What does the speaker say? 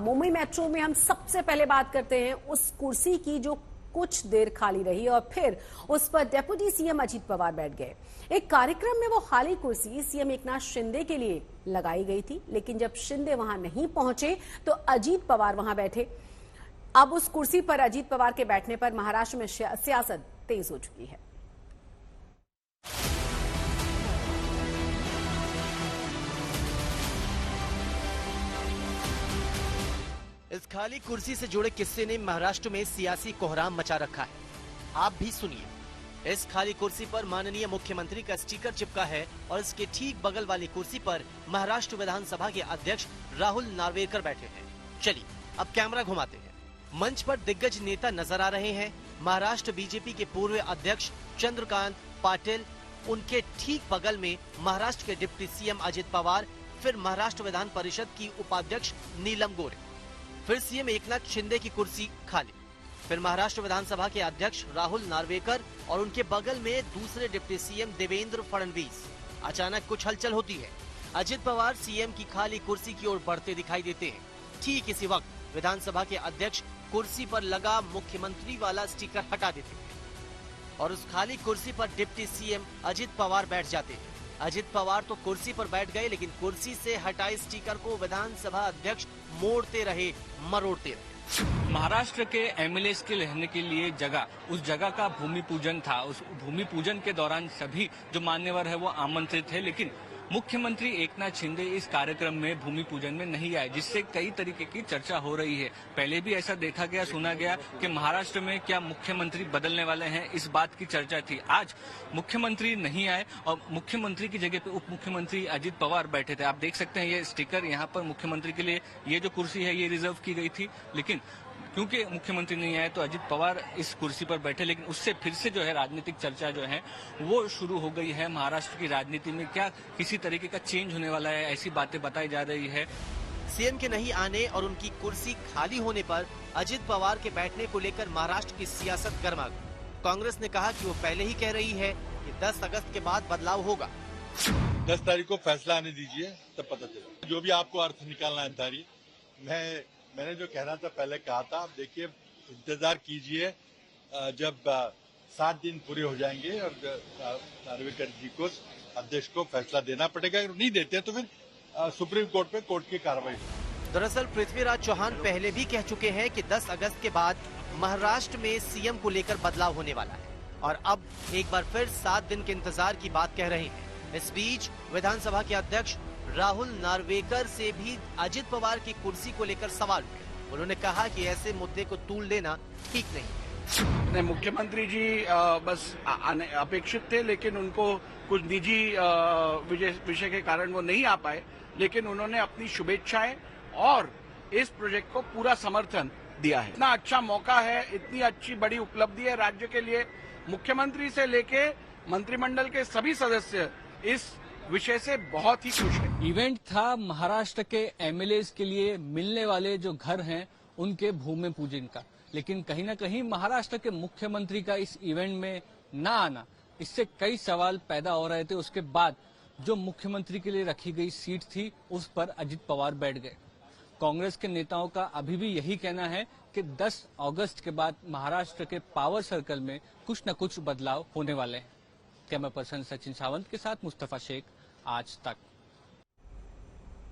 Mumbai metro में हम सबसे पहले बात करते हैं उस कुर्सी की जो कुछ देर खाली रही और फिर उस पर डेप्यूटी सीएम अजीत पवार बैठ गए। एक कार्यक्रम में वो खाली कुर्सी सीएम एकनाथ शिंदे के लिए लगाई गई थी, लेकिन जब शिंदे वहां नहीं पहुंचे तो अजीत पवार वहां बैठे। अब उस कुर्सी पर अजीत पवार के बैठने पर महाराष्ट्र में सियासत तेज हो चुकी है। इस खाली कुर्सी से जुड़े किस्से ने महाराष्ट्र में सियासी कोहराम मचा रखा है। आप भी सुनिए। इस खाली कुर्सी पर माननीय मुख्यमंत्री का स्टिकर चिपका है और इसके ठीक बगल वाली कुर्सी पर महाराष्ट्र विधानसभा के अध्यक्ष राहुल नार्वेकर बैठे हैं। चलिए अब कैमरा घुमाते हैं। मंच पर दिग्गज नेता नजर आ रहे हैं। महाराष्ट्र बीजेपी के पूर्व अध्यक्ष चंद्रकांत पाटिल, उनके ठीक बगल में महाराष्ट्र के डिप्टी सीएम अजित पवार, फिर महाराष्ट्र विधान परिषद की उपाध्यक्ष नीलम गोरे, फिर सीएम एकनाथ शिंदे की कुर्सी खाली, फिर महाराष्ट्र विधानसभा के अध्यक्ष राहुल नार्वेकर और उनके बगल में दूसरे डिप्टी सीएम देवेंद्र फडणवीस। अचानक कुछ हलचल होती है। अजित पवार सीएम की खाली कुर्सी की ओर बढ़ते दिखाई देते हैं। ठीक इसी वक्त विधानसभा के अध्यक्ष कुर्सी पर लगा मुख्यमंत्री वाला स्टिकर हटा देते हैं और उस खाली कुर्सी पर डिप्टी सीएम अजित पवार बैठ जाते हैं। अजित पवार तो कुर्सी पर बैठ गए, लेकिन कुर्सी से हटाए स्टिकर को विधानसभा अध्यक्ष मोड़ते रहे, मरोड़ते रहे। महाराष्ट्र के एमएलएस के रहने के लिए जगह, उस जगह का भूमि पूजन था। उस भूमि पूजन के दौरान सभी जो मान्यवर है वो आमंत्रित थे, लेकिन मुख्यमंत्री एकनाथ शिंदे इस कार्यक्रम में भूमि पूजन में नहीं आए, जिससे कई तरीके की चर्चा हो रही है। पहले भी ऐसा देखा गया, सुना गया कि महाराष्ट्र में क्या मुख्यमंत्री बदलने वाले हैं, इस बात की चर्चा थी। आज मुख्यमंत्री नहीं आए और मुख्यमंत्री की जगह पे उप मुख्यमंत्री अजित पवार बैठे थे। आप देख सकते हैं ये स्टिकर, यहाँ पर मुख्यमंत्री के लिए ये जो कुर्सी है ये रिजर्व की गई थी, लेकिन क्योंकि मुख्यमंत्री नहीं आए तो अजित पवार इस कुर्सी पर बैठे। लेकिन उससे फिर से जो है राजनीतिक चर्चा जो है वो शुरू हो गई है। महाराष्ट्र की राजनीति में क्या किसी तरीके का चेंज होने वाला है, ऐसी बातें बताई जा रही है। सीएम के नहीं आने और उनकी कुर्सी खाली होने पर अजित पवार के बैठने को लेकर महाराष्ट्र की सियासत गर्मा गई। कांग्रेस ने कहा कि वो पहले ही कह रही है कि 10 अगस्त के बाद बदलाव होगा। 10 तारीख को फैसला आने दीजिए, तब पता चलेगा। जो भी आपको अर्थ निकालना है मैंने जो कहना था पहले कहा था। आप देखिए, इंतजार कीजिए, जब 7 दिन पूरे हो जाएंगे और नार्वेकर जी को अध्यक्ष को फैसला देना पड़ेगा। अगर नहीं देते तो फिर सुप्रीम कोर्ट पे कोर्ट की कार्रवाई होगी। दरअसल पृथ्वीराज चौहान पहले भी कह चुके हैं कि 10 अगस्त के बाद महाराष्ट्र में सीएम को लेकर बदलाव होने वाला है और अब एक बार फिर 7 दिन के इंतजार की बात कह रहे हैं। इस बीच विधानसभा के अध्यक्ष राहुल नार्वेकर से भी अजित पवार की कुर्सी को लेकर सवाल हुए। उन्होंने कहा कि ऐसे मुद्दे को तूल देना ठीक नहीं है। मुख्यमंत्री जी बस अपेक्षित थे, लेकिन उनको कुछ निजी विषय के कारण वो नहीं आ पाए, लेकिन उन्होंने अपनी शुभेच्छाएं और इस प्रोजेक्ट को पूरा समर्थन दिया है। इतना अच्छा मौका है, इतनी अच्छी बड़ी उपलब्धि है राज्य के लिए। मुख्यमंत्री से लेके मंत्रिमंडल के सभी सदस्य इस विषय से बहुत ही खुश है। इवेंट था महाराष्ट्र के एमएलएस के लिए मिलने वाले जो घर हैं उनके भूमि पूजन का, लेकिन कहीं ना कहीं महाराष्ट्र के मुख्यमंत्री का इस इवेंट में न आना, इससे कई सवाल पैदा हो रहे थे। उसके बाद जो मुख्यमंत्री के लिए रखी गई सीट थी उस पर अजित पवार बैठ गए। कांग्रेस के नेताओं का अभी भी यही कहना है कि 10 अगस्त के बाद महाराष्ट्र के पावर सर्कल में कुछ न कुछ बदलाव होने वाले हैं। कैमरा पर्सन सचिन सावंत के साथ मुस्तफा शेख, आज तक।